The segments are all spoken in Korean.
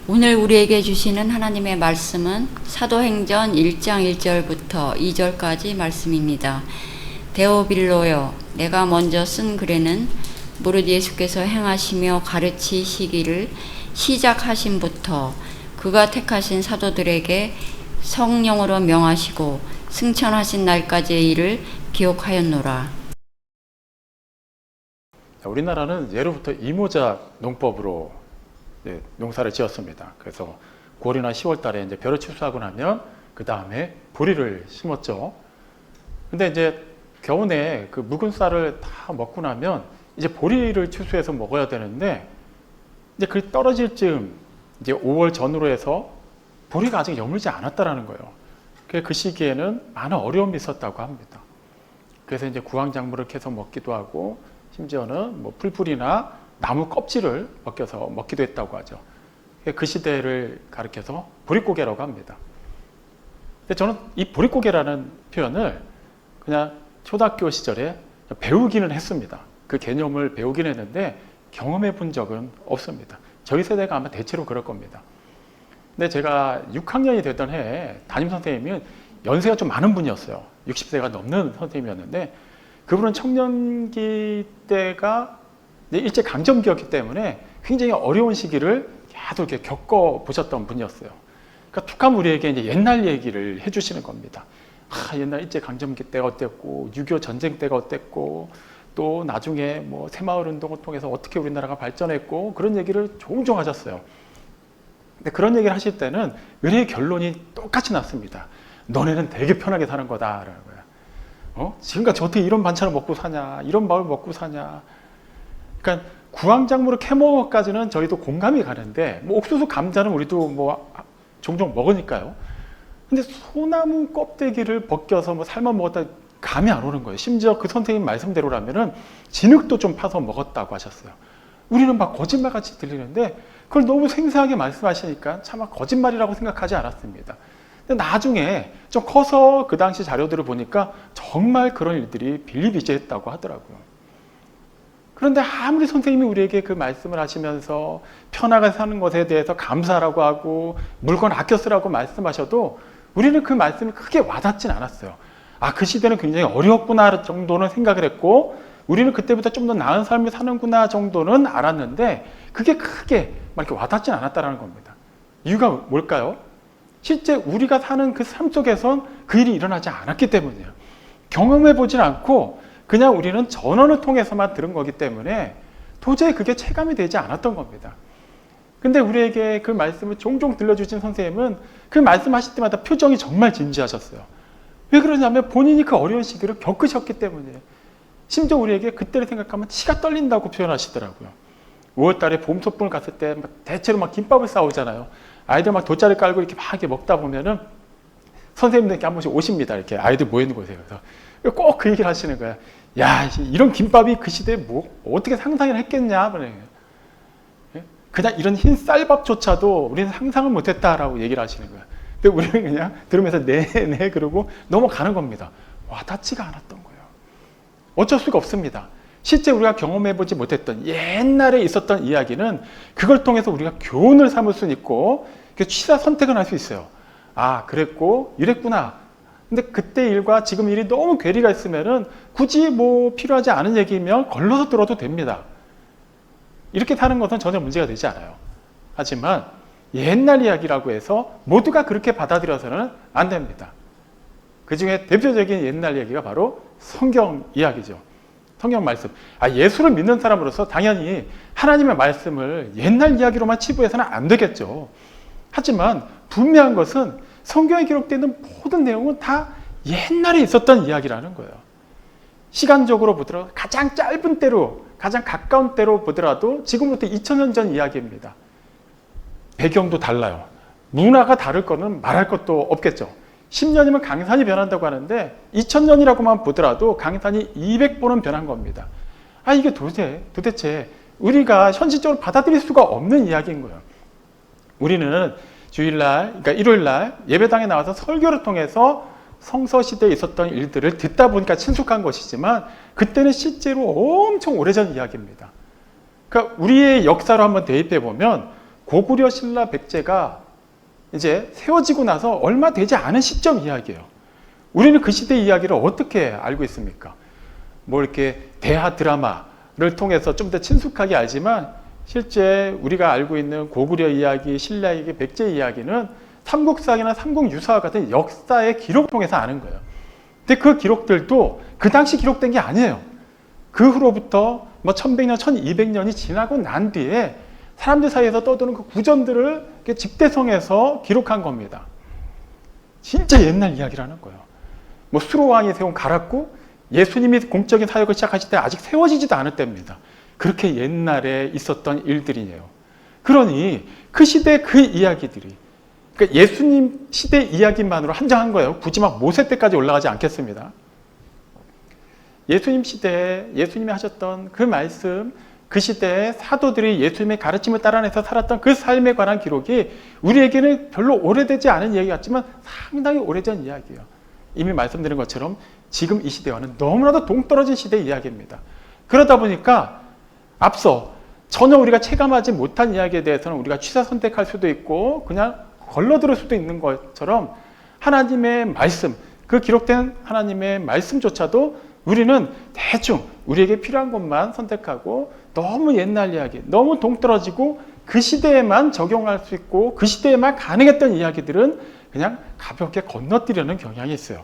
오늘 우리에게 주시는 하나님의 말씀은 사도행전 1장 1절부터 2절까지 말씀입니다. 데오빌로여, 내가 먼저 쓴 글에는 무릇 예수께서 행하시며 가르치시기를 시작하심부터 그가 택하신 사도들에게 성령으로 명하시고 승천하신 날까지의 일을 기록하였노라. 우리나라는 예로부터 이모작 농법으로 농사를 지었습니다. 그래서 9월이나 10월 달에 이제 벼를 추수하고 나면 그 다음에 보리를 심었죠. 근데 이제 겨우내 그 묵은 쌀을 다 먹고 나면 이제 보리를 추수해서 먹어야 되는데 이제 그 떨어질 즈음 이제 5월 전후로 해서 보리가 아직 여물지 않았다라는 거예요. 그 시기에는 많은 어려움이 있었다고 합니다. 그래서 이제 구황작물을 계속 먹기도 하고 심지어는 뭐 풀뿌리나 나무 껍질을 벗겨서 먹기도 했다고 하죠. 그 시대를 가리켜서 보릿고개라고 합니다. 근데 저는 이 보릿고개라는 표현을 그냥 초등학교 시절에 배우기는 했습니다. 그 개념을 배우긴 했는데 경험해 본 적은 없습니다. 저희 세대가 아마 대체로 그럴 겁니다. 근데 제가 6학년이 되던 해에 담임선생님이 연세가 좀 많은 분이었어요. 60세가 넘는 선생님이었는데 그분은 청년기 때가 일제강점기였기 때문에 굉장히 어려운 시기를 계속 이렇게 겪어보셨던 분이었어요. 그러니까 툭하면 우리에게 이제 옛날 얘기를 해주시는 겁니다. 옛날 일제강점기 때가 어땠고 6.25 전쟁 때가 어땠고 또 나중에 뭐 새마을운동을 통해서 어떻게 우리나라가 발전했고 그런 얘기를 종종 하셨어요. 근데 그런 얘기를 하실 때는 은혜의 결론이 똑같이 났습니다. 너네는 되게 편하게 사는 거다라는 거야. 지금까지 어떻게 이런 반찬을 먹고 사냐, 이런 밥을 먹고 사냐. 그러니까 구황작물을 캐먹어까지는 저희도 공감이 가는데 뭐 옥수수 감자는 우리도 뭐 종종 먹으니까요. 근데 소나무 껍데기를 벗겨서 뭐 삶아 먹었다 감이 안 오는 거예요. 심지어 그 선생님 말씀대로라면은 진흙도 좀 파서 먹었다고 하셨어요. 우리는 막 거짓말같이 들리는데 그걸 너무 생생하게 말씀하시니까 차마 거짓말이라고 생각하지 않았습니다. 근데 나중에 좀 커서 그 당시 자료들을 보니까 정말 그런 일들이 비일비재했다고 하더라고요. 그런데 아무리 선생님이 우리에게 그 말씀을 하시면서 편하게 사는 것에 대해서 감사하라고 하고 물건 아껴 쓰라고 말씀하셔도 우리는 그 말씀이 크게 와닿진 않았어요. 그 시대는 굉장히 어려웠구나 정도는 생각을 했고 우리는 그때보다 좀 더 나은 삶을 사는구나 정도는 알았는데 그게 크게 막 이렇게 와닿진 않았다는 겁니다. 이유가 뭘까요? 실제 우리가 사는 그 삶 속에선 그 일이 일어나지 않았기 때문이에요. 경험해 보진 않고 그냥 우리는 전언을 통해서만 들은 거기 때문에 도저히 그게 체감이 되지 않았던 겁니다. 근데 우리에게 그 말씀을 종종 들려주신 선생님은 그 말씀하실 때마다 표정이 정말 진지하셨어요. 왜 그러냐면 본인이 그 어려운 시기를 겪으셨기 때문이에요. 심지어 우리에게 그때를 생각하면 치가 떨린다고 표현하시더라고요. 5월 달에 봄 소풍을 갔을 때 대체로 막 김밥을 싸오잖아요. 아이들 막 돗자리 깔고 이렇게 막 이렇게 먹다 보면은 선생님들께 한 번씩 오십니다. 이렇게 아이들 모이는 곳에. 그래서 꼭 그 얘기를 하시는 거야. 야, 이런 김밥이 그 시대에 뭐 어떻게 상상을 했겠냐. 그냥 이런 흰 쌀밥조차도 우리는 상상을 못했다라고 얘기를 하시는 거야. 근데 우리는 그냥 들으면서 네 그러고 넘어가는 겁니다. 와닿지가 않았던 거예요. 어쩔 수가 없습니다. 실제 우리가 경험해보지 못했던 옛날에 있었던 이야기는 그걸 통해서 우리가 교훈을 삼을 수 있고 취사 선택을 할 수 있어요. 그랬고 이랬구나. 근데 그때 일과 지금 일이 너무 괴리가 있으면은 굳이 뭐 필요하지 않은 얘기면 걸러서 들어도 됩니다. 이렇게 사는 것은 전혀 문제가 되지 않아요. 하지만 옛날 이야기라고 해서 모두가 그렇게 받아들여서는 안 됩니다. 그 중에 대표적인 옛날 얘기가 바로 성경 이야기죠. 성경 말씀. 예수를 믿는 사람으로서 당연히 하나님의 말씀을 옛날 이야기로만 치부해서는 안 되겠죠. 하지만 분명한 것은 성경에 기록되어 있는 모든 내용은 다 옛날에 있었던 이야기라는 거예요. 시간적으로 보더라도 가장 짧은 때로, 가장 가까운 때로 보더라도 지금부터 2000년 전 이야기입니다. 배경도 달라요. 문화가 다를 거는 말할 것도 없겠죠. 10년이면 강산이 변한다고 하는데 2000년이라고만 보더라도 강산이 200번은 변한 겁니다. 이게 도대체 우리가 현실적으로 받아들일 수가 없는 이야기인 거예요. 우리는 주일날, 그러니까 일요일날 예배당에 나와서 설교를 통해서 성서시대에 있었던 일들을 듣다 보니까 친숙한 것이지만 그때는 실제로 엄청 오래전 이야기입니다. 그러니까 우리의 역사로 한번 대입해 보면 고구려 신라 백제가 이제 세워지고 나서 얼마 되지 않은 시점 이야기예요. 우리는 그 시대 이야기를 어떻게 알고 있습니까? 뭐 이렇게 대하 드라마를 통해서 좀 더 친숙하게 알지만 실제 우리가 알고 있는 고구려 이야기, 신라 이야기, 백제 이야기는 삼국사기나 삼국유사와 같은 역사의 기록 통해서 아는 거예요. 근데 그 기록들도 그 당시 기록된 게 아니에요. 그 후로부터 뭐 1100년, 1200년이 지나고 난 뒤에 사람들 사이에서 떠도는 그 구전들을 집대성에서 기록한 겁니다. 진짜 옛날 이야기라는 거예요. 뭐 수로왕이 세운 가락구, 예수님이 공적인 사역을 시작하실 때 아직 세워지지도 않을 때입니다. 그렇게 옛날에 있었던 일들이네요. 그러니 그 시대 그 이야기들이, 그러니까 예수님 시대 이야기만으로 한정한 거예요. 굳이 막 모세 때까지 올라가지 않겠습니다. 예수님 시대에 예수님이 하셨던 그 말씀, 그 시대에 사도들이 예수님의 가르침을 따라내서 살았던 그 삶에 관한 기록이 우리에게는 별로 오래되지 않은 이야기 같지만 상당히 오래전 이야기예요. 이미 말씀드린 것처럼 지금 이 시대와는 너무나도 동떨어진 시대의 이야기입니다. 그러다 보니까 앞서 전혀 우리가 체감하지 못한 이야기에 대해서는 우리가 취사 선택할 수도 있고 그냥 걸러들을 수도 있는 것처럼 하나님의 말씀, 그 기록된 하나님의 말씀조차도 우리는 대충 우리에게 필요한 것만 선택하고 너무 옛날 이야기, 너무 동떨어지고 그 시대에만 적용할 수 있고 그 시대에만 가능했던 이야기들은 그냥 가볍게 건너뛰려는 경향이 있어요.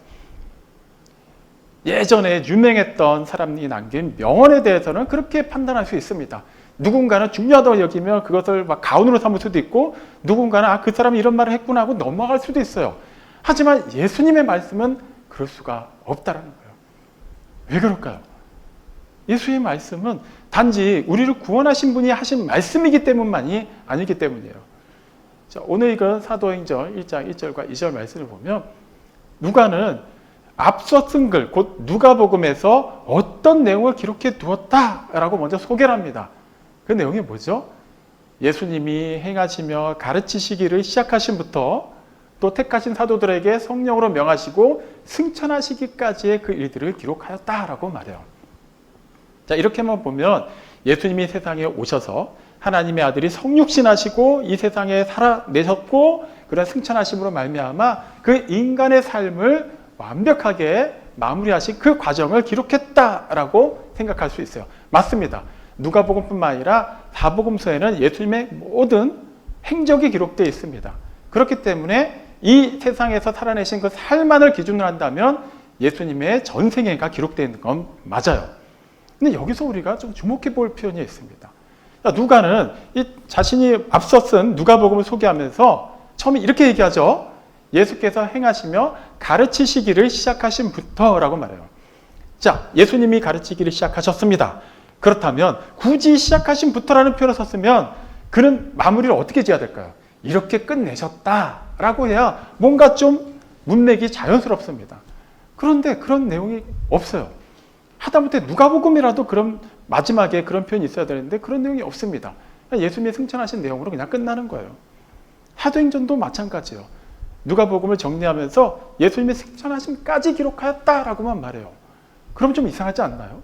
예전에 유명했던 사람이 남긴 명언에 대해서는 그렇게 판단할 수 있습니다. 누군가는 중요하다고 여기면 그것을 막 가훈으로 삼을 수도 있고 누군가는 그 사람이 이런 말을 했구나 하고 넘어갈 수도 있어요. 하지만 예수님의 말씀은 그럴 수가 없다는 거예요. 왜 그럴까요? 예수의 말씀은 단지 우리를 구원하신 분이 하신 말씀이기 때문만이 아니기 때문이에요. 자, 오늘 이건 사도행전 1장 1절과 2절 말씀을 보면 누가는 앞서 쓴 글, 곧 누가복음에서 어떤 내용을 기록해 두었다라고 먼저 소개를 합니다. 그 내용이 뭐죠? 예수님이 행하시며 가르치시기를 시작하신부터 또 택하신 사도들에게 성령으로 명하시고 승천하시기까지의 그 일들을 기록하였다라고 말해요. 자, 이렇게만 보면 예수님이 세상에 오셔서 하나님의 아들이 성육신하시고 이 세상에 살아내셨고 그런 승천하심으로 말미암아 그 인간의 삶을 완벽하게 마무리하신 그 과정을 기록했다라고 생각할 수 있어요. 맞습니다. 누가복음뿐만 아니라 사복음서에는 예수님의 모든 행적이 기록되어 있습니다. 그렇기 때문에 이 세상에서 살아내신 그 삶만을 기준으로 한다면 예수님의 전생애가 기록되어 있는 건 맞아요. 근데 여기서 우리가 좀 주목해 볼 표현이 있습니다. 누가는 이 자신이 앞서 쓴 누가복음을 소개하면서 처음에 이렇게 얘기하죠. 예수께서 행하시며 가르치시기를 시작하신부터라고 말해요. 자, 예수님이 가르치기를 시작하셨습니다. 그렇다면 굳이 시작하신부터라는 표현을 썼으면 그는 마무리를 어떻게 지어야 될까요? 이렇게 끝내셨다라고 해야 뭔가 좀 문맥이 자연스럽습니다. 그런데 그런 내용이 없어요. 하다못해 누가복음이라도 그런 마지막에 그런 표현이 있어야 되는데 그런 내용이 없습니다. 예수님이 승천하신 내용으로 그냥 끝나는 거예요. 사도행전도 마찬가지예요. 누가복음을 정리하면서 예수님의 승천하심까지 기록하였다라고만 말해요. 그럼 좀 이상하지 않나요?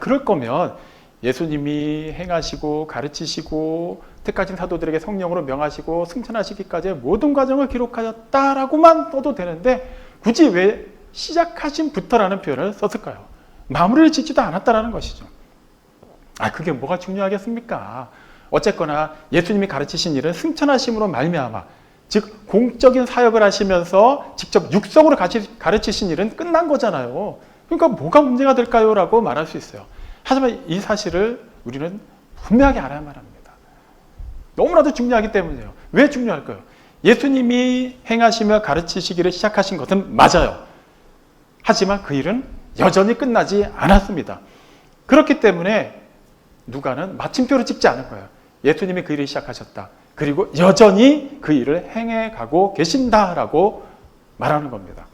그럴 거면 예수님이 행하시고 가르치시고 택하신 사도들에게 성령으로 명하시고 승천하시기까지의 모든 과정을 기록하였다라고만 써도 되는데 굳이 왜 시작하심부터라는 표현을 썼을까요? 마무리를 짓지도 않았다라는 것이죠. 그게 뭐가 중요하겠습니까? 어쨌거나 예수님이 가르치신 일은 승천하심으로 말미암아, 즉 공적인 사역을 하시면서 직접 육성으로 가르치신 일은 끝난 거잖아요. 그러니까 뭐가 문제가 될까요? 라고 말할 수 있어요. 하지만 이 사실을 우리는 분명하게 알아야만 합니다. 너무나도 중요하기 때문이에요. 왜 중요할까요? 예수님이 행하시며 가르치시기를 시작하신 것은 맞아요. 하지만 그 일은 여전히 끝나지 않았습니다. 그렇기 때문에 누가는 마침표를 찍지 않을 거예요. 예수님이 그 일을 시작하셨다. 그리고 여전히 그 일을 행해가고 계신다라고 말하는 겁니다.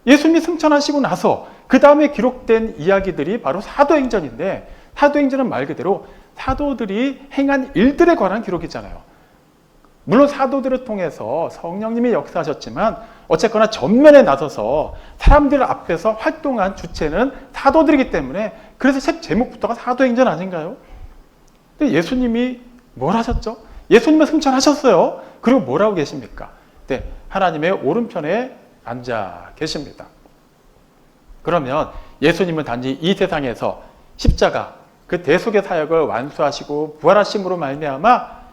예수님이 승천하시고 나서 그 다음에 기록된 이야기들이 바로 사도행전인데 사도행전은 말 그대로 사도들이 행한 일들에 관한 기록이잖아요. 물론 사도들을 통해서 성령님이 역사하셨지만 어쨌거나 전면에 나서서 사람들 앞에서 활동한 주체는 사도들이기 때문에 그래서 책 제목부터가 사도행전 아닌가요? 근데 예수님이 뭘 하셨죠? 예수님은 승천하셨어요. 그리고 뭐라고 계십니까? 네, 하나님의 오른편에 앉아 계십니다. 그러면 예수님은 단지 이 세상에서 십자가, 그 대속의 사역을 완수하시고 부활하심으로 말미암아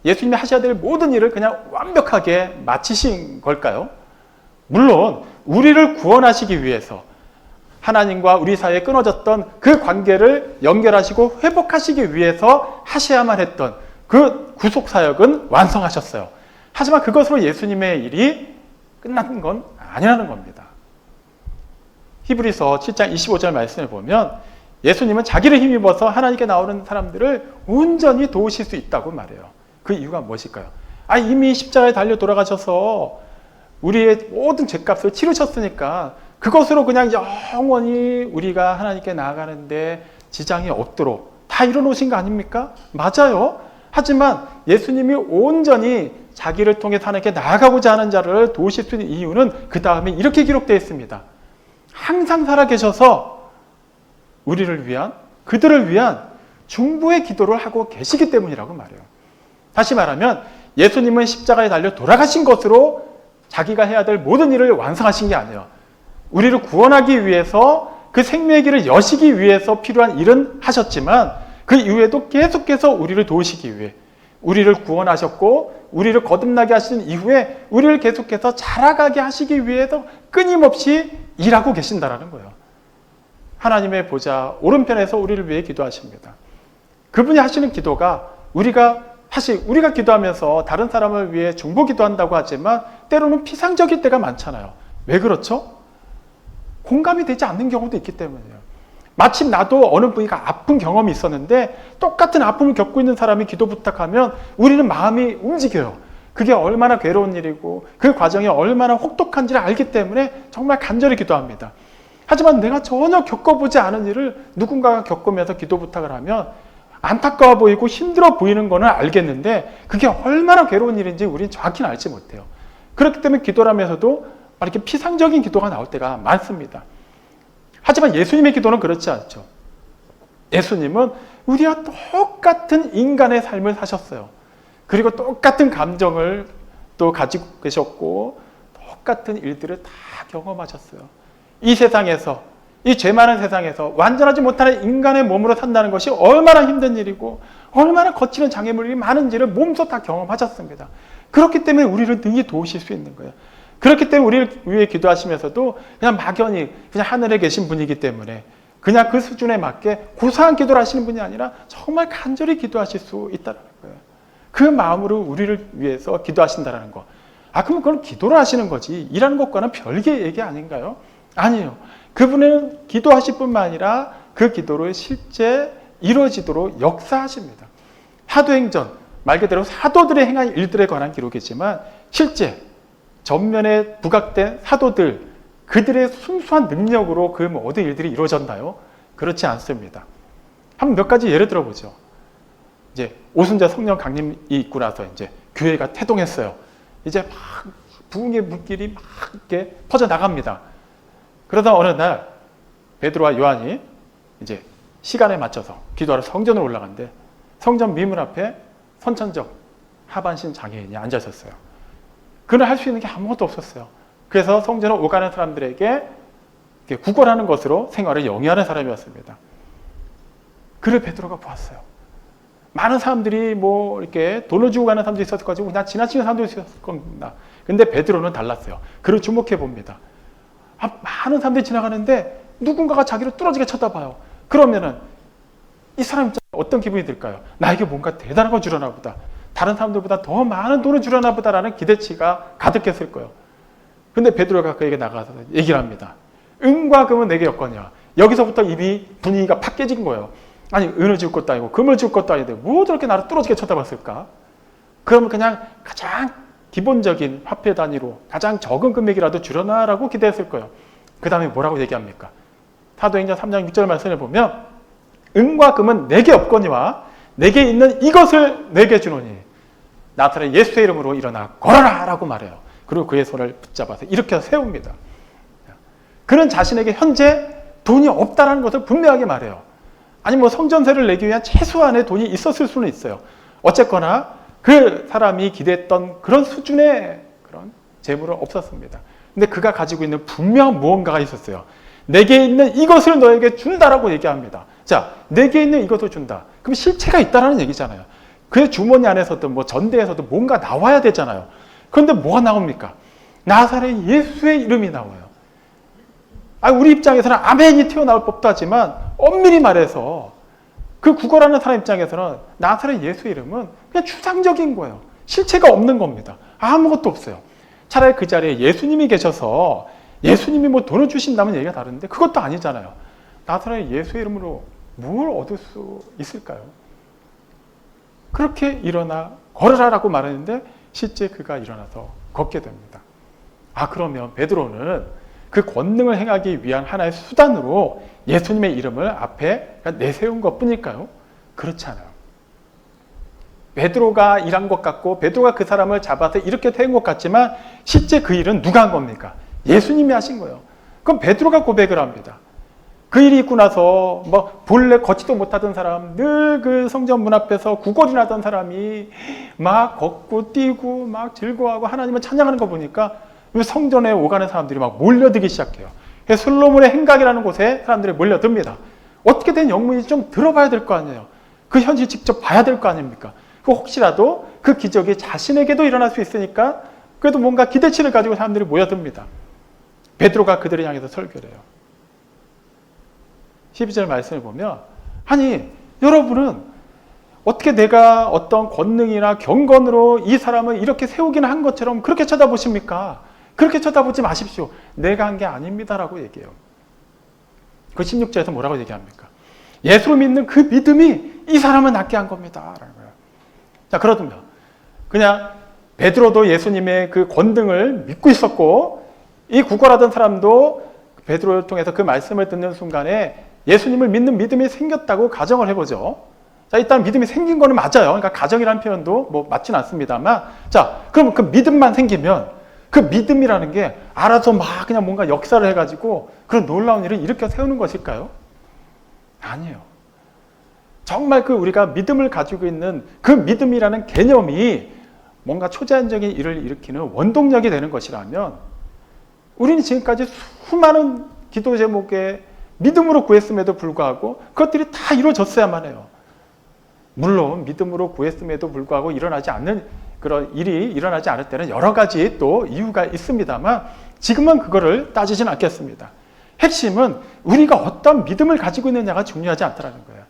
예수님이 하셔야 될 모든 일을 그냥 완벽하게 마치신 걸까요? 물론 우리를 구원하시기 위해서 하나님과 우리 사이에 끊어졌던 그 관계를 연결하시고 회복하시기 위해서 하셔야만 했던 그 구속사역은 완성하셨어요. 하지만 그것으로 예수님의 일이 끝난 건 아니라는 겁니다. 히브리서 7장 25절 말씀을 보면 예수님은 자기를 힘입어서 하나님께 나오는 사람들을 온전히 도우실 수 있다고 말해요. 그 이유가 무엇일까요? 이미 십자가에 달려 돌아가셔서 우리의 모든 죄값을 치르셨으니까 그것으로 그냥 영원히 우리가 하나님께 나아가는데 지장이 없도록 다 이뤄놓으신 거 아닙니까? 맞아요. 하지만 예수님이 온전히 자기를 통해 하나님께 나아가고자 하는 자를 도우실 수 있는 이유는 그 다음에 이렇게 기록되어 있습니다. 항상 살아계셔서 우리를 위한, 그들을 위한 중보의 기도를 하고 계시기 때문이라고 말해요. 다시 말하면 예수님은 십자가에 달려 돌아가신 것으로 자기가 해야 될 모든 일을 완성하신 게 아니에요. 우리를 구원하기 위해서 그 생명의 길을 여시기 위해서 필요한 일은 하셨지만 그 이후에도 계속해서 우리를 도우시기 위해 우리를 구원하셨고 우리를 거듭나게 하신 이후에 우리를 계속해서 자라가게 하시기 위해서 끊임없이 일하고 계신다라는 거예요. 하나님의 보좌 오른편에서 우리를 위해 기도하십니다. 그분이 하시는 기도가 우리가 기도하면서 다른 사람을 위해 중보 기도한다고 하지만 때로는 피상적일 때가 많잖아요. 왜 그렇죠? 공감이 되지 않는 경우도 있기 때문이에요. 마침 나도 어느 분이가 아픈 경험이 있었는데 똑같은 아픔을 겪고 있는 사람이 기도 부탁하면 우리는 마음이 움직여요. 그게 얼마나 괴로운 일이고 그 과정이 얼마나 혹독한지를 알기 때문에 정말 간절히 기도합니다. 하지만 내가 전혀 겪어보지 않은 일을 누군가가 겪으면서 기도 부탁을 하면 안타까워 보이고 힘들어 보이는 거는 알겠는데 그게 얼마나 괴로운 일인지 우리는 정확히는 알지 못해요. 그렇기 때문에 기도하면서도 이렇게 피상적인 기도가 나올 때가 많습니다. 하지만 예수님의 기도는 그렇지 않죠. 예수님은 우리와 똑같은 인간의 삶을 사셨어요. 그리고 똑같은 감정을 또 가지고 계셨고 똑같은 일들을 다 경험하셨어요. 이 세상에서, 이 죄 많은 세상에서 완전하지 못하는 인간의 몸으로 산다는 것이 얼마나 힘든 일이고 얼마나 거치는 장애물이 많은지를 몸소 다 경험하셨습니다. 그렇기 때문에 우리를 능히 도우실 수 있는 거예요. 그렇기 때문에 우리를 위해 기도하시면서도 그냥 막연히 그냥 하늘에 계신 분이기 때문에 그냥 그 수준에 맞게 고사한 기도를 하시는 분이 아니라 정말 간절히 기도하실 수 있다는 거예요. 그 마음으로 우리를 위해서 기도하신다는 거. 그럼 그건 기도를 하시는 거지 일하는 것과는 별개의 얘기 아닌가요? 아니에요. 그분은 기도하실 뿐만 아니라 그 기도를 실제 이루어지도록 역사하십니다. 사도행전, 말 그대로 사도들의 행한 일들에 관한 기록이지만 실제 전면에 부각된 사도들, 그들의 순수한 능력으로 그 모든 일들이 이루어졌나요? 그렇지 않습니다. 한번 몇 가지 예를 들어보죠. 이제 오순절 성령 강림이 있고 나서 이제 교회가 태동했어요. 이제 막 부흥의 물길이 막 이렇게 퍼져 나갑니다. 그러다 어느 날 베드로와 요한이 이제 시간에 맞춰서 기도하러 성전으로 올라갔는데 성전 미문 앞에 선천적 하반신 장애인이 앉아 있었어요. 그는 할 수 있는 게 아무것도 없었어요. 그래서 성전을 오가는 사람들에게 구걸하는 것으로 생활을 영위하는 사람이었습니다. 그를 베드로가 보았어요. 많은 사람들이 이렇게 돈을 주고 가는 사람도 있었을 거고 그냥 지나치는 사람도 있었을 겁니다. 근데 베드로는 달랐어요. 그를 주목해 봅니다. 많은 사람들이 지나가는데 누군가가 자기를 뚫어지게 쳐다봐요. 그러면은 이 사람 어떤 기분이 들까요? 나에게 뭔가 대단한 거 주려나 보다. 다른 사람들보다 더 많은 돈을 주려나 보다라는 기대치가 가득했을 거예요. 근데 베드로가 그에게 나가서 얘기를 합니다. 은과 금은 내게 없거냐. 여기서부터 이미 분위기가 팍 깨진 거예요. 아니 은을 줄 것도 아니고 금을 줄 것도 아닌데 뭐 저렇게 나를 뚫어지게 쳐다봤을까? 그러면 그냥 가장 기본적인 화폐 단위로 가장 적은 금액이라도 주려나라고 기대했을 거예요. 그 다음에 뭐라고 얘기합니까? 사도행전 3장 6절 말씀을 보면 은과 금은 내게 없거니와 내게 있는 이것을 내게 주노니 나사렛 예수의 이름으로 일어나 걸어라 라고 말해요. 그리고 그의 손을 붙잡아서 일으켜 세웁니다. 그는 자신에게 현재 돈이 없다는 것을 분명하게 말해요. 아니 성전세를 내기 위한 최소한의 돈이 있었을 수는 있어요. 어쨌거나 그 사람이 기대했던 그런 수준의 그런 재물은 없었습니다. 근데 그가 가지고 있는 분명한 무언가가 있었어요. 내게 있는 이것을 너에게 준다라고 얘기합니다. 자, 내게 있는 이것을 준다. 그럼 실체가 있다라는 얘기잖아요. 그의 주머니 안에서든 뭐 전대에서도 뭔가 나와야 되잖아요. 그런데 뭐가 나옵니까? 나사렛 예수의 이름이 나와요. 우리 입장에서는 아멘이 튀어나올 법도 하지만 엄밀히 말해서 그 구걸하는 사람 입장에서는 나사렛 예수의 이름은 그냥 추상적인 거예요. 실체가 없는 겁니다. 아무것도 없어요. 차라리 그 자리에 예수님이 계셔서 예수님이 뭐 돈을 주신다면 얘기가 다른데 그것도 아니잖아요. 나사렛 예수의 이름으로 뭘 얻을 수 있을까요? 그렇게 일어나 걸으라라고 말하는데 실제 그가 일어나서 걷게 됩니다. 그러면 베드로는 그 권능을 행하기 위한 하나의 수단으로 예수님의 이름을 앞에 내세운 것 뿐일까요? 그렇지 않아요. 베드로가 일한 것 같고 베드로가 그 사람을 잡아서 이렇게 태운 것 같지만 실제 그 일은 누가 한 겁니까? 예수님이 하신 거예요. 그럼 베드로가 고백을 합니다. 그 일이 있고 나서 본래 걷지도 못하던 사람, 늘 그 성전 문 앞에서 구걸이나 하던 사람이 막 걷고 뛰고 막 즐거워하고 하나님을 찬양하는 거 보니까 성전에 오가는 사람들이 막 몰려들기 시작해요. 솔로몬의 행각이라는 곳에 사람들이 몰려듭니다. 어떻게 된 영문인지 좀 들어봐야 될 거 아니에요. 그 현실 직접 봐야 될 거 아닙니까? 혹시라도 그 기적이 자신에게도 일어날 수 있으니까 그래도 뭔가 기대치를 가지고 사람들이 모여듭니다. 베드로가 그들을 향해서 설교를 해요. 12절 말씀을 보면 여러분은 어떻게 내가 어떤 권능이나 경건으로 이 사람을 이렇게 세우기는 한 것처럼 그렇게 쳐다보십니까? 그렇게 쳐다보지 마십시오. 내가 한 게 아닙니다라고 얘기해요. 그 16절에서 뭐라고 얘기합니까? 예수를 믿는 그 믿음이 이 사람을 낫게 한 겁니다. 자, 그러면 그냥 베드로도 예수님의 그 권능을 믿고 있었고 이 구걸하던 사람도 베드로를 통해서 그 말씀을 듣는 순간에 예수님을 믿는 믿음이 생겼다고 가정을 해보죠. 자, 일단 믿음이 생긴 거는 맞아요. 그러니까 가정이라는 표현도 뭐 맞지는 않습니다만, 자, 그럼 그 믿음만 생기면 그 믿음이라는 게 알아서 막 그냥 뭔가 역사를 해가지고 그런 놀라운 일을 일으켜 세우는 것일까요? 아니에요. 정말 그 우리가 믿음을 가지고 있는 그 믿음이라는 개념이 뭔가 초자연적인 일을 일으키는 원동력이 되는 것이라면 우리는 지금까지 수많은 기도 제목에 믿음으로 구했음에도 불구하고 그것들이 다 이루어졌어야만 해요. 물론 믿음으로 구했음에도 불구하고 일어나지 않는 그런 일이 일어나지 않을 때는 여러 가지 또 이유가 있습니다만 지금은 그거를 따지진 않겠습니다. 핵심은 우리가 어떤 믿음을 가지고 있느냐가 중요하지 않다는 거예요.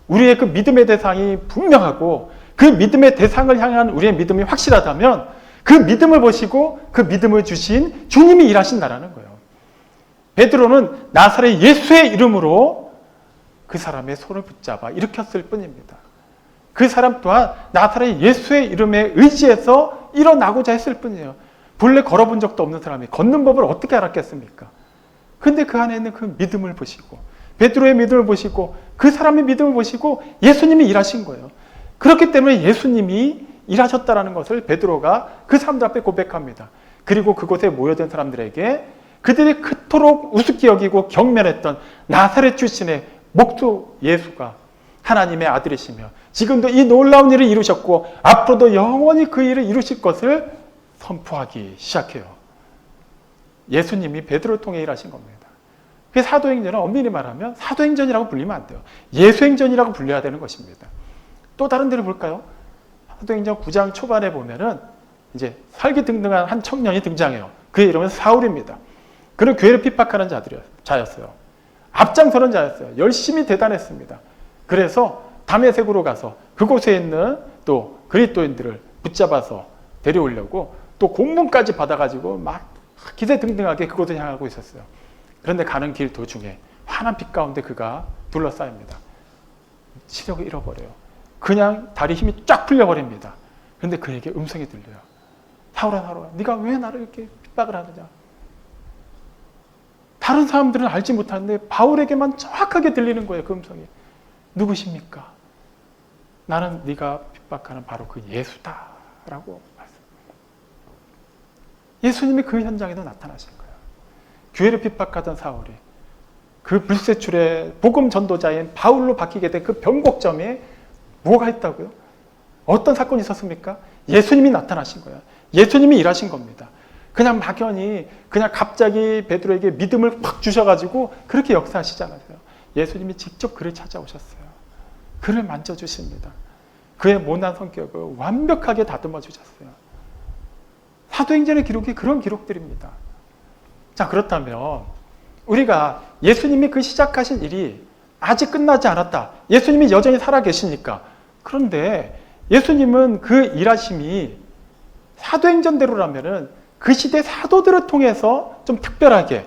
우리의 그 믿음의 대상이 분명하고 그 믿음의 대상을 향한 우리의 믿음이 확실하다면 그 믿음을 보시고 그 믿음을 주신 주님이 일하신다라는 거예요. 베드로는 나사렛 예수의 이름으로 그 사람의 손을 붙잡아 일으켰을 뿐입니다. 그 사람 또한 나사렛 예수의 이름에 의지해서 일어나고자 했을 뿐이에요. 본래 걸어본 적도 없는 사람이 걷는 법을 어떻게 알았겠습니까? 근데 그 안에 있는 그 믿음을 보시고 베드로의 믿음을 보시고 그 사람의 믿음을 보시고 예수님이 일하신 거예요. 그렇기 때문에 예수님이 일하셨다는 것을 베드로가 그 사람들 앞에 고백합니다. 그리고 그곳에 모여든 사람들에게 그들이 그토록 우습게 여기고 경멸했던 나사렛 출신의 목수 예수가 하나님의 아들이시며 지금도 이 놀라운 일을 이루셨고 앞으로도 영원히 그 일을 이루실 것을 선포하기 시작해요. 예수님이 베드로를 통해 일하신 겁니다. 그 사도행전은 엄밀히 말하면 사도행전이라고 불리면 안 돼요. 예수행전이라고 불려야 되는 것입니다. 또 다른 데를 볼까요? 사도행전 9장 초반에 보면은 이제 살기등등한 한 청년이 등장해요. 그의 이름은 사울입니다. 그는 교회를 핍박하는 자였어요. 앞장서는 자였어요. 열심히 대단했습니다. 그래서 다메섹으로 가서 그곳에 있는 또 그리스도인들을 붙잡아서 데려오려고 또 공문까지 받아가지고 막 기세등등하게 그곳을 향하고 있었어요. 그런데 가는 길 도중에 환한 빛 가운데 그가 둘러싸입니다. 시력을 잃어버려요. 그냥 다리 힘이 쫙 풀려버립니다. 그런데 그에게 음성이 들려요. 사울아, 사울아, 네가 왜 나를 이렇게 핍박을 하느냐? 다른 사람들은 알지 못하는데 바울에게만 정확하게 들리는 거예요. 그 음성이. 누구십니까? 나는 네가 핍박하는 바로 그 예수다라고 말씀합니다. 예수님이 그 현장에도 나타나신 거예요. 교회를 핍박하던 사울이 그 불세출의 복음 전도자인 바울로 바뀌게 된 그 변곡점에 뭐가 있다고요? 어떤 사건이 있었습니까? 예수님이 나타나신 거예요. 예수님이 일하신 겁니다. 그냥 막연히 그냥 갑자기 베드로에게 믿음을 확 주셔가지고 그렇게 역사하시지 않았어요. 예수님이 직접 그를 찾아오셨어요. 그를 만져주십니다. 그의 못난 성격을 완벽하게 다듬어 주셨어요. 사도행전의 기록이 그런 기록들입니다. 자, 그렇다면 우리가 예수님이 그 시작하신 일이 아직 끝나지 않았다. 예수님이 여전히 살아계시니까. 그런데 예수님은 그 일하심이 사도행전대로라면은 그 시대 사도들을 통해서 좀 특별하게,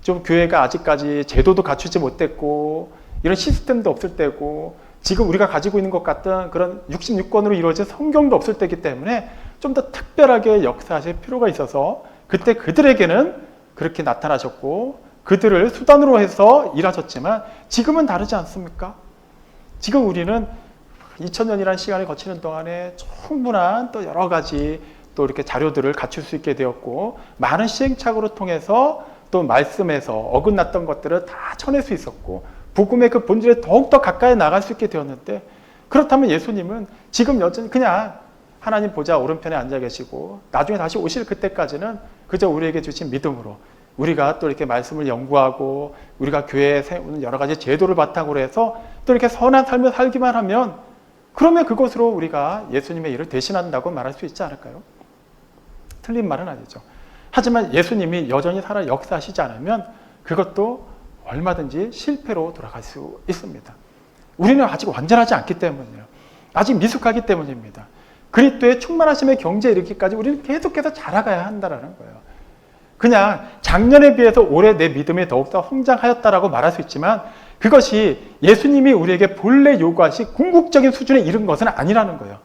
좀 교회가 아직까지 제도도 갖추지 못했고 이런 시스템도 없을 때고 지금 우리가 가지고 있는 것 같은 그런 66권으로 이루어진 성경도 없을 때이기 때문에 좀 더 특별하게 역사하실 필요가 있어서 그때 그들에게는 그렇게 나타나셨고 그들을 수단으로 해서 일하셨지만 지금은 다르지 않습니까? 지금 우리는 2000년이라는 시간을 거치는 동안에 충분한 또 여러 가지 또 이렇게 자료들을 갖출 수 있게 되었고 많은 시행착오를 통해서 또 말씀에서 어긋났던 것들을 다 쳐낼 수 있었고 복음의 그 본질에 더욱더 가까이 나갈 수 있게 되었는데, 그렇다면 예수님은 지금 여전히 그냥 하나님 보좌 오른편에 앉아 계시고 나중에 다시 오실 그때까지는 그저 우리에게 주신 믿음으로 우리가 또 이렇게 말씀을 연구하고 우리가 교회에 세우는 여러 가지 제도를 바탕으로 해서 또 이렇게 선한 삶을 살기만 하면 그러면 그것으로 우리가 예수님의 일을 대신한다고 말할 수 있지 않을까요? 틀린 말은 아니죠. 하지만 예수님이 여전히 살아 역사하시지 않으면 그것도 얼마든지 실패로 돌아갈 수 있습니다. 우리는 아직 완전하지 않기 때문이에요. 아직 미숙하기 때문입니다. 그리스도의 충만하심의 경지에 이르기까지 우리는 계속해서 자라가야 한다는 거예요. 그냥 작년에 비해서 올해 내 믿음이 더욱더 성장하였다라고 말할 수 있지만 그것이 예수님이 우리에게 본래 요구하신 궁극적인 수준에 이른 것은 아니라는 거예요.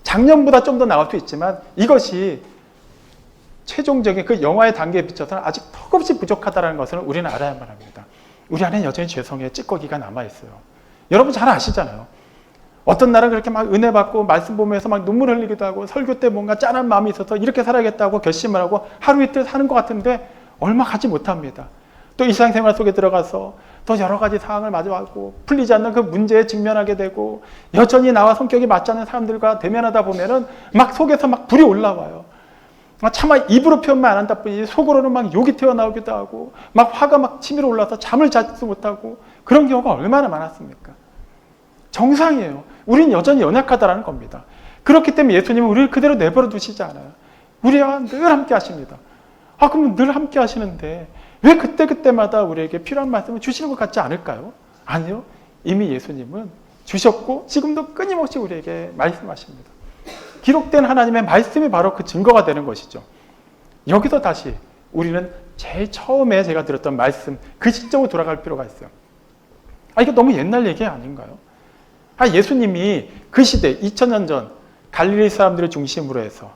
작년보다 좀 더 나을 수 있지만 이것이 최종적인 그 영화의 단계에 비춰서는 아직 턱없이 부족하다는 것을 우리는 알아야만 합니다. 우리 안에 여전히 죄성의 찌꺼기가 남아있어요. 여러분 잘 아시잖아요. 어떤 날은 그렇게 막 은혜 받고 말씀 보면서 막 눈물 흘리기도 하고 설교 때 뭔가 짠한 마음이 있어서 이렇게 살아야겠다고 결심을 하고 하루 이틀 사는 것 같은데 얼마 가지 못합니다. 또 일상생활 속에 들어가서 또 여러 가지 상황을 마주하고 풀리지 않는 그 문제에 직면하게 되고 여전히 나와 성격이 맞지 않는 사람들과 대면하다 보면은 막 속에서 막 불이 올라와요. 차마 입으로 표현만 안 한다 뿐이지 속으로는 막 욕이 튀어나오기도 하고 막 화가 막 치밀어 올라서 잠을 자지도 못하고 그런 경우가 얼마나 많았습니까? 정상이에요. 우린 여전히 연약하다는 겁니다. 그렇기 때문에 예수님은 우리를 그대로 내버려 두시지 않아요. 우리와 늘 함께 하십니다. 그러면 늘 함께 하시는데 왜 그때그때마다 우리에게 필요한 말씀을 주시는 것 같지 않을까요? 아니요. 이미 예수님은 주셨고 지금도 끊임없이 우리에게 말씀하십니다. 기록된 하나님의 말씀이 바로 그 증거가 되는 것이죠. 여기서 다시 우리는 제일 처음에 제가 들었던 말씀, 그 시점으로 돌아갈 필요가 있어요. 이거 너무 옛날 얘기 아닌가요? 예수님이 그 시대 2000년 전 갈릴리 사람들을 중심으로 해서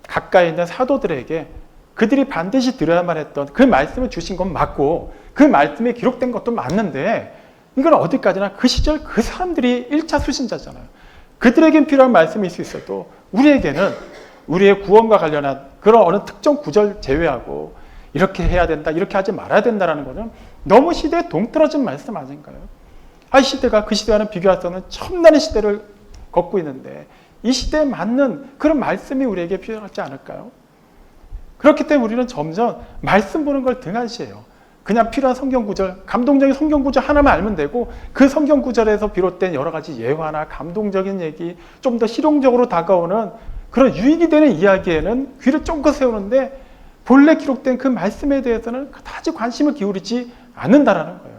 가까이 있는 사도들에게 그들이 반드시 들어야만 했던 그 말씀을 주신 건 맞고 그 말씀에 기록된 것도 맞는데 이건 어디까지나 그 시절 그 사람들이 1차 수신자잖아요. 그들에겐 필요한 말씀일 수 있어도 우리에게는 우리의 구원과 관련한 그런 어느 특정 구절 제외하고 이렇게 해야 된다, 이렇게 하지 말아야 된다는 것은 너무 시대에 동떨어진 말씀 아닌가요? 이 시대가 그 시대와는 비교할 수 없는 첨단의 시대를 걷고 있는데 이 시대에 맞는 그런 말씀이 우리에게 필요하지 않을까요? 그렇기 때문에 우리는 점점 말씀 보는 걸 등한시해요. 그냥 필요한 성경 구절, 감동적인 성경 구절 하나만 알면 되고 그 성경 구절에서 비롯된 여러 가지 예화나 감동적인 얘기, 좀 더 실용적으로 다가오는 그런 유익이 되는 이야기에는 귀를 쫑긋 세우는데 본래 기록된 그 말씀에 대해서는 그다지 관심을 기울이지 않는다라는 거예요.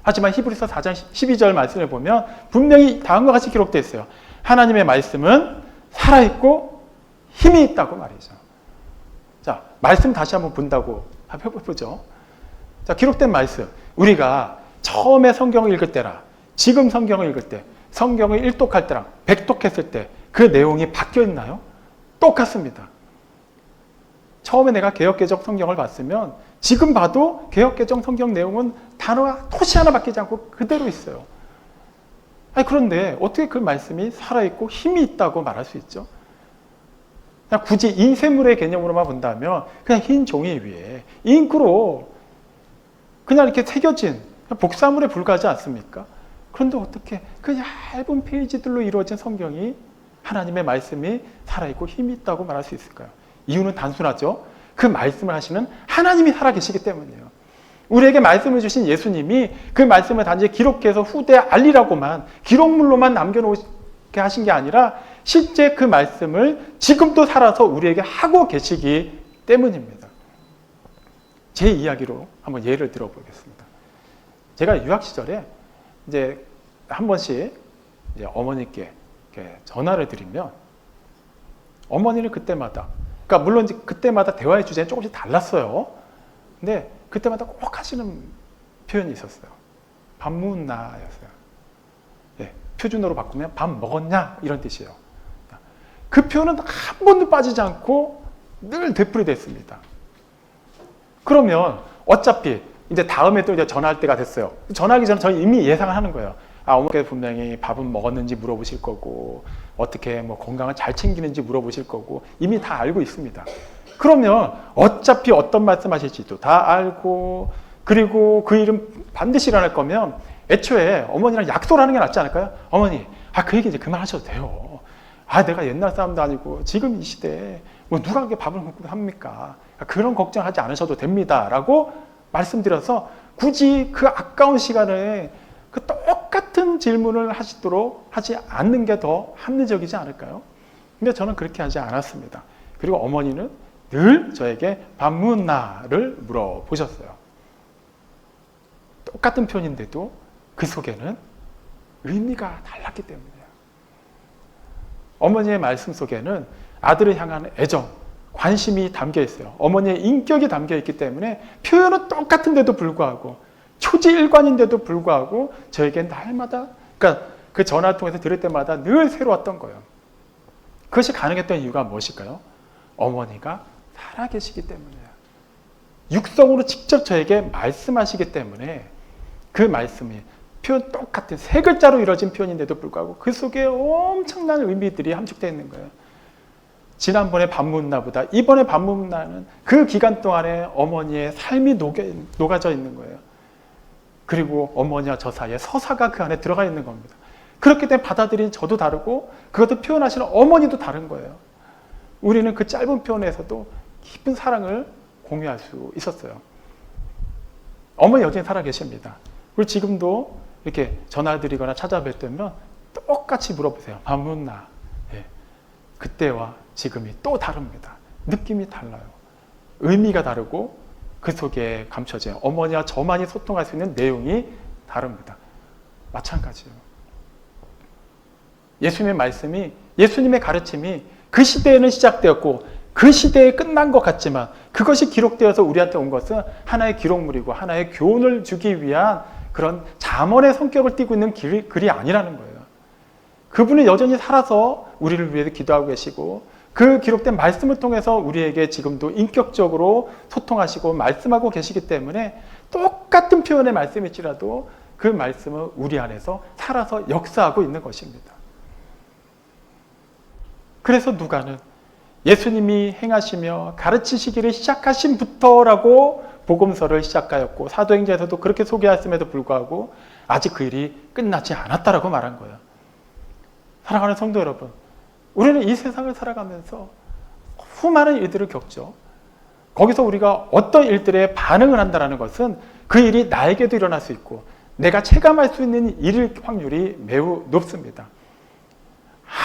하지만 히브리서 4장 12절 말씀을 보면 분명히 다음과 같이 기록되어 있어요. 하나님의 말씀은 살아있고 힘이 있다고 말이죠. 자, 말씀 다시 한번 본다고 해보죠. 자, 기록된 말씀. 우리가 처음에 성경을 읽을 때랑 지금 성경을 읽을 때, 성경을 일독할 때랑 백독했을 때 그 내용이 바뀌어 있나요? 똑같습니다. 처음에 내가 개역개정 성경을 봤으면 지금 봐도 개역개정 성경 내용은 단어가 토시 하나 바뀌지 않고 그대로 있어요. 그런데 어떻게 그 말씀이 살아있고 힘이 있다고 말할 수 있죠? 그냥 굳이 인쇄물의 개념으로만 본다면 그냥 흰 종이 위에 잉크로 그냥 이렇게 새겨진 복사물에 불과하지 않습니까? 그런데 어떻게 그 얇은 페이지들로 이루어진 성경이 하나님의 말씀이 살아있고 힘이 있다고 말할 수 있을까요? 이유는 단순하죠. 그 말씀을 하시는 하나님이 살아계시기 때문이에요. 우리에게 말씀을 주신 예수님이 그 말씀을 단지 기록해서 후대에 알리라고만 기록물로만 남겨놓게 하신 게 아니라 실제 그 말씀을 지금도 살아서 우리에게 하고 계시기 때문입니다. 제 이야기로 한번 예를 들어보겠습니다. 제가 유학 시절에 이제 한 번씩 이제 어머니께 이렇게 전화를 드리면 어머니는 그때마다, 그러니까 물론 이제 그때마다 대화의 주제는 조금씩 달랐어요. 근데 그때마다 꼭 하시는 표현이 있었어요. 밥 묻나였어요. 예, 표준어로 바꾸면 밥 먹었냐 이런 뜻이에요. 그 표현은 한 번도 빠지지 않고 늘 되풀이되어 있습니다. 그러면 어차피 이제 다음에 또 이제 전화할 때가 됐어요. 전화하기 전에 저희 이미 예상을 하는 거예요. 어머니께서 분명히 밥은 먹었는지 물어보실 거고, 어떻게 뭐 건강을 잘 챙기는지 물어보실 거고, 이미 다 알고 있습니다. 그러면 어차피 어떤 말씀 하실지도 다 알고, 그리고 그 일은 반드시 일어날 거면 애초에 어머니랑 약속을 하는 게 낫지 않을까요? 어머니, 그 얘기 이제 그만하셔도 돼요. 내가 옛날 사람도 아니고 지금 이 시대에 뭐 누가 그렇게 밥을 먹고 합니까? 그런 걱정하지 않으셔도 됩니다. 라고 말씀드려서 굳이 그 아까운 시간에 그 똑같은 질문을 하시도록 하지 않는 게 더 합리적이지 않을까요? 근데 저는 그렇게 하지 않았습니다. 그리고 어머니는 늘 저에게 밥 묻나를 물어보셨어요. 똑같은 표현인데도 그 속에는 의미가 달랐기 때문이에요. 어머니의 말씀 속에는 아들을 향한 애정, 관심이 담겨 있어요. 어머니의 인격이 담겨 있기 때문에 표현은 똑같은데도 불구하고, 초지일관인데도 불구하고 저에게 날마다, 그러니까 그 전화를 통해서 들을 때마다 늘 새로웠던 거예요. 그것이 가능했던 이유가 무엇일까요? 어머니가 살아계시기 때문이에요. 육성으로 직접 저에게 말씀하시기 때문에 그 말씀이 표현 똑같은 세 글자로 이루어진 표현인데도 불구하고 그 속에 엄청난 의미들이 함축되어 있는 거예요. 지난번에 밥 묻나보다 이번에 밥 묻나는 그 기간 동안에 어머니의 삶이 녹아져 있는 거예요. 그리고 어머니와 저 사이에 서사가 그 안에 들어가 있는 겁니다. 그렇기 때문에 받아들인 저도 다르고 그것을 표현하시는 어머니도 다른 거예요. 우리는 그 짧은 표현에서도 깊은 사랑을 공유할 수 있었어요. 어머니 여전히 살아계십니다. 그리고 지금도 이렇게 전화드리거나 찾아뵐 때면 똑같이 물어보세요. 밥 묻나? 예. 그때와 지금이 또 다릅니다. 느낌이 달라요. 의미가 다르고 그 속에 감춰진 어머니와 저만이 소통할 수 있는 내용이 다릅니다. 마찬가지예요. 예수님의 말씀이, 예수님의 가르침이 그 시대에는 시작되었고 그 시대에 끝난 것 같지만 그것이 기록되어서 우리한테 온 것은 하나의 기록물이고 하나의 교훈을 주기 위한 그런 잠언의 성격을 띠고 있는 글이 아니라는 거예요. 그분이 여전히 살아서 우리를 위해서 기도하고 계시고 그 기록된 말씀을 통해서 우리에게 지금도 인격적으로 소통하시고 말씀하고 계시기 때문에 똑같은 표현의 말씀일지라도 그 말씀은 우리 안에서 살아서 역사하고 있는 것입니다. 그래서 누가는 예수님이 행하시며 가르치시기를 시작하신부터라고 복음서를 시작하였고 사도행전에서도 그렇게 소개했음에도 불구하고 아직 그 일이 끝나지 않았다라고 말한 거예요. 사랑하는 성도 여러분, 우리는 이 세상을 살아가면서 수많은 일들을 겪죠. 거기서 우리가 어떤 일들에 반응을 한다는 것은 그 일이 나에게도 일어날 수 있고 내가 체감할 수 있는 일일 확률이 매우 높습니다.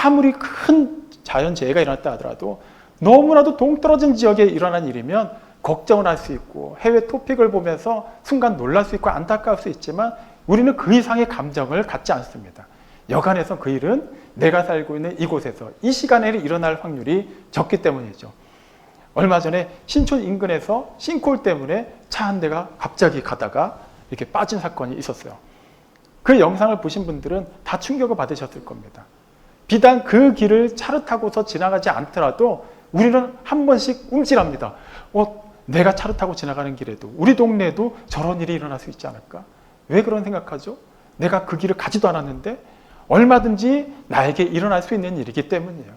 아무리 큰 자연재해가 일어났다 하더라도 너무나도 동떨어진 지역에 일어난 일이면 걱정을 할 수 있고 해외 토픽을 보면서 순간 놀랄 수 있고 안타까울 수 있지만 우리는 그 이상의 감정을 갖지 않습니다. 여간해서 그 일은 내가 살고 있는 이곳에서 이 시간에 일어날 확률이 적기 때문이죠. 얼마 전에 신촌 인근에서 싱크홀 때문에 차 한 대가 갑자기 가다가 이렇게 빠진 사건이 있었어요. 그 영상을 보신 분들은 다 충격을 받으셨을 겁니다. 비단 그 길을 차를 타고서 지나가지 않더라도 우리는 한 번씩 움찔합니다. 내가 차를 타고 지나가는 길에도 우리 동네에도 저런 일이 일어날 수 있지 않을까? 왜 그런 생각하죠? 내가 그 길을 가지도 않았는데 얼마든지 나에게 일어날 수 있는 일이기 때문이에요.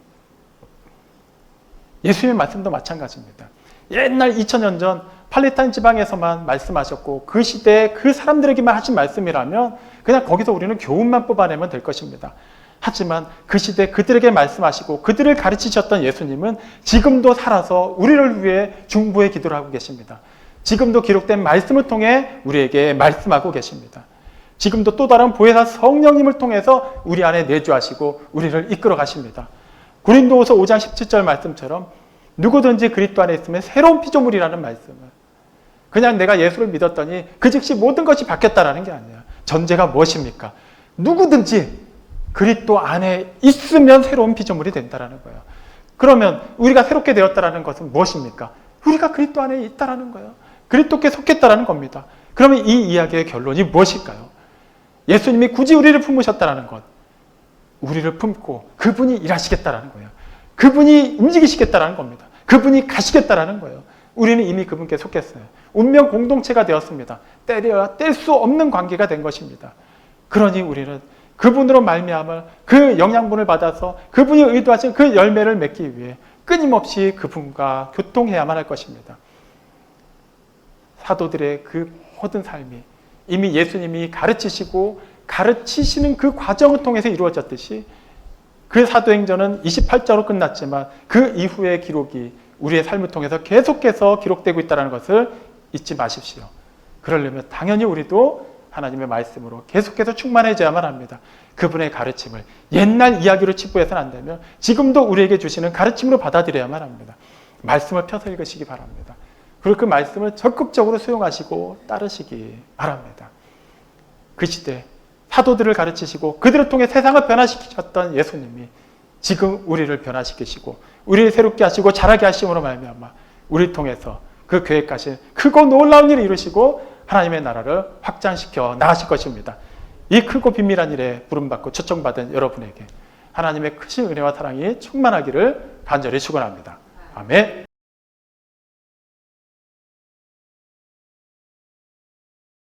예수님의 말씀도 마찬가지입니다. 옛날 2000년 전 팔레타인 지방에서만 말씀하셨고 그 시대에 그 사람들에게만 하신 말씀이라면 그냥 거기서 우리는 교훈만 뽑아내면 될 것입니다. 하지만 그 시대 그들에게 말씀하시고 그들을 가르치셨던 예수님은 지금도 살아서 우리를 위해 중보의 기도를 하고 계십니다. 지금도 기록된 말씀을 통해 우리에게 말씀하고 계십니다. 지금도 또 다른 보혜사 성령님을 통해서 우리 안에 내주하시고 우리를 이끌어 가십니다. 고린도후서 5장 17절 말씀처럼 누구든지 그리스도 안에 있으면 새로운 피조물이라는 말씀을, 그냥 내가 예수를 믿었더니 그 즉시 모든 것이 바뀌었다라는 게 아니에요. 전제가 무엇입니까? 누구든지 그리스도 안에 있으면 새로운 피조물이 된다라는 거예요. 그러면 우리가 새롭게 되었다라는 것은 무엇입니까? 우리가 그리스도 안에 있다라는 거예요. 그리스도께 속했다라는 겁니다. 그러면 이 이야기의 결론이 무엇일까요? 예수님이 굳이 우리를 품으셨다라는 것, 우리를 품고 그분이 일하시겠다라는 거예요. 그분이 움직이시겠다라는 겁니다. 그분이 가시겠다라는 거예요. 우리는 이미 그분께 속했어요. 운명 공동체가 되었습니다. 떼려야 뗄 수 없는 관계가 된 것입니다. 그러니 우리는 그분으로 말미암아 그 영양분을 받아서 그분이 의도하신 그 열매를 맺기 위해 끊임없이 그분과 교통해야만 할 것입니다. 사도들의 그 모든 삶이 이미 예수님이 가르치시고 가르치시는 그 과정을 통해서 이루어졌듯이 그 사도행전은 28자로 끝났지만 그 이후의 기록이 우리의 삶을 통해서 계속해서 기록되고 있다는 것을 잊지 마십시오. 그러려면 당연히 우리도 하나님의 말씀으로 계속해서 충만해져야만 합니다. 그분의 가르침을 옛날 이야기로 치부해서는 안 되면 지금도 우리에게 주시는 가르침으로 받아들여야만 합니다. 말씀을 펴서 읽으시기 바랍니다. 그리고 그 말씀을 적극적으로 수용하시고 따르시기 바랍니다. 그 시대 사도들을 가르치시고 그들을 통해 세상을 변화시키셨던 예수님이 지금 우리를 변화시키시고 우리를 새롭게 하시고 자라게 하심으로 말미암아 우리를 통해서 그 계획하신 크고 놀라운 일을 이루시고 하나님의 나라를 확장시켜 나가실 것입니다. 이 크고 비밀한 일에 부름받고 초청받은 여러분에게 하나님의 크신 은혜와 사랑이 충만하기를 간절히 축원합니다. 아멘.